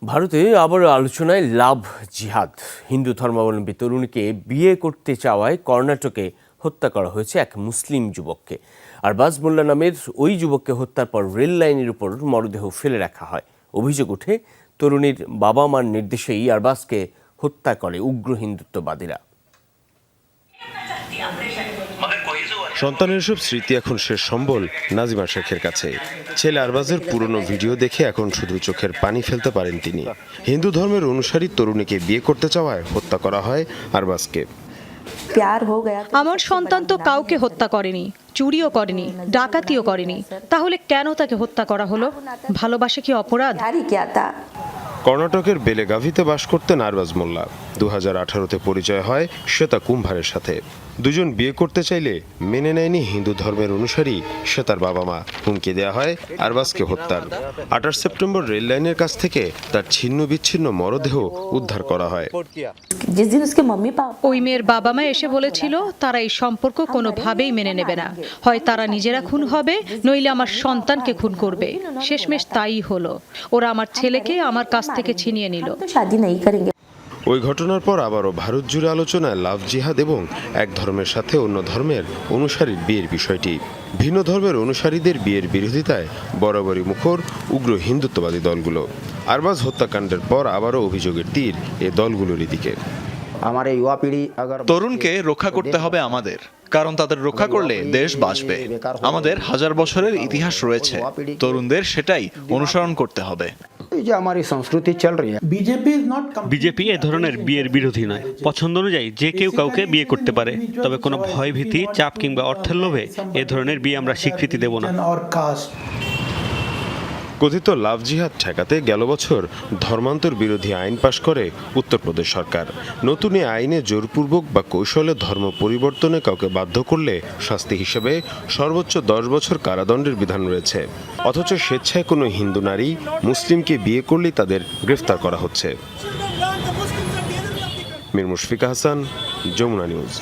ভারতে আবারও আলোচনায় লাভ জিহাদ। হিন্দু ধর্মাবলম্বী তরুণীকে বিয়ে করতে চাওয়ায় কর্ণাটকে হত্যা করা হয়েছে এক মুসলিম যুবককে। আরবাজ মোল্লা নামের ওই যুবককে হত্যার পর রেল লাইনের উপর মরদেহ ফেলে রাখা হয়। অভিযোগ ওঠে তরুণীর বাবা মার নির্দেশেই আরবাজকে হত্যা করে উগ্র হিন্দুত্ববাদীরা। সন্তানের সব স্মৃতি এখন শেষ সম্বল নাজিমা শেখের কাছে। ছেলে আরবাজের পুরনো ভিডিও দেখে এখন শুধু চোখের পানি ফেলতে পারেন তিনি। হিন্দু ধর্মের অনুসারী তরুণীকে বিয়ে করতে চাওয়ায় হত্যা করা হয় আরবাজকে। আমার সন্তান তো কাউকে হত্যা করেনি, চুরিও করেনি, ডাকাতিও করেনি, তাহলে কেন তাকে হত্যা করা হলো? ভালোবাসা কি অপরাধ? কর্ণাটকের বেলেগাভিতে বাস করতেন আরবাজ মোল্লা। 2018-তে পরিচয় হয় শ্বেতা কুম্ভারের সাথে। দুজন বিয়ে করতে চাইলে মেনে নেয়নি হিন্দু ধর্মের অনুসারী শ্বেতার বাবা মা। হুমকি দেওয়া হয় আরবাজকে হত্যার। 28 সেপ্টেম্বর রেল লাইনের কাছ থেকে তার ছিন্ন বিচ্ছিন্ন মরদেহ উদ্ধার করা হয়। ওই মেয়ের বাবা মা এসে বলেছিল তারা এই সম্পর্ক কোনোভাবেই মেনে নেবে না, হয় তারা নিজেরা খুন হবে, নইলে আমার সন্তানকে খুন করবে। শেষমেশ তাই হলো, ওরা আমার ছেলেকে আমার কাছ থেকে ছিনিয়ে নিল। ওই ঘটনার পর আবারও ভারত জুড়ে আলোচনায় লাভ জিহাদ এবং এক ধর্মের সাথে অন্য ধর্মের অনুসারীর বিয়ের বিষয়টি। ভিন্ন ধর্মের অনুসারীদের বিয়ের বিরোধিতায় বরাবরই মুখর উগ্র হিন্দুত্ববাদী দলগুলো। আরবাজ হত্যাকাণ্ডের পর আবারও অভিযোগের তীর এ দলগুলোরই দিকে। তরুণকে রক্ষা করতে হবে আমাদের, কারণ তাদের রক্ষা করলে দেশ বাঁচবে। আমাদের হাজার বছরের ইতিহাস রয়েছে, তরুণদের সেটাই অনুসরণ করতে হবে। বিজেপি এ ধরনের বিয়ের বিরোধী নয়। পছন্দ অনুযায়ী যে কেউ কাউকে বিয়ে করতে পারে, তবে কোনো ভয়ভীতি, চাপ কিংবা অর্থের লোভে এ ধরনের বিয়ে আমরা স্বীকৃতি দেব না। কথিত লাভ জিহাদ ঠেকাতে গেল বছর ধর্মান্তর বিরোধী আইন পাশ করে উত্তরপ্রদেশ সরকার। নতুন এই আইনে জোরপূর্বক বা কৌশলে ধর্ম পরিবর্তনে কাউকে বাধ্য করলে শাস্তি হিসেবে সর্বোচ্চ 10 বছর কারাদণ্ডের বিধান রয়েছে। অথচ স্বেচ্ছায় কোনো হিন্দু নারী মুসলিমকে বিয়ে করলেই তাদের গ্রেফতার করা হচ্ছে। মীর মুশফিকা হাসান, যমুনা নিউজ।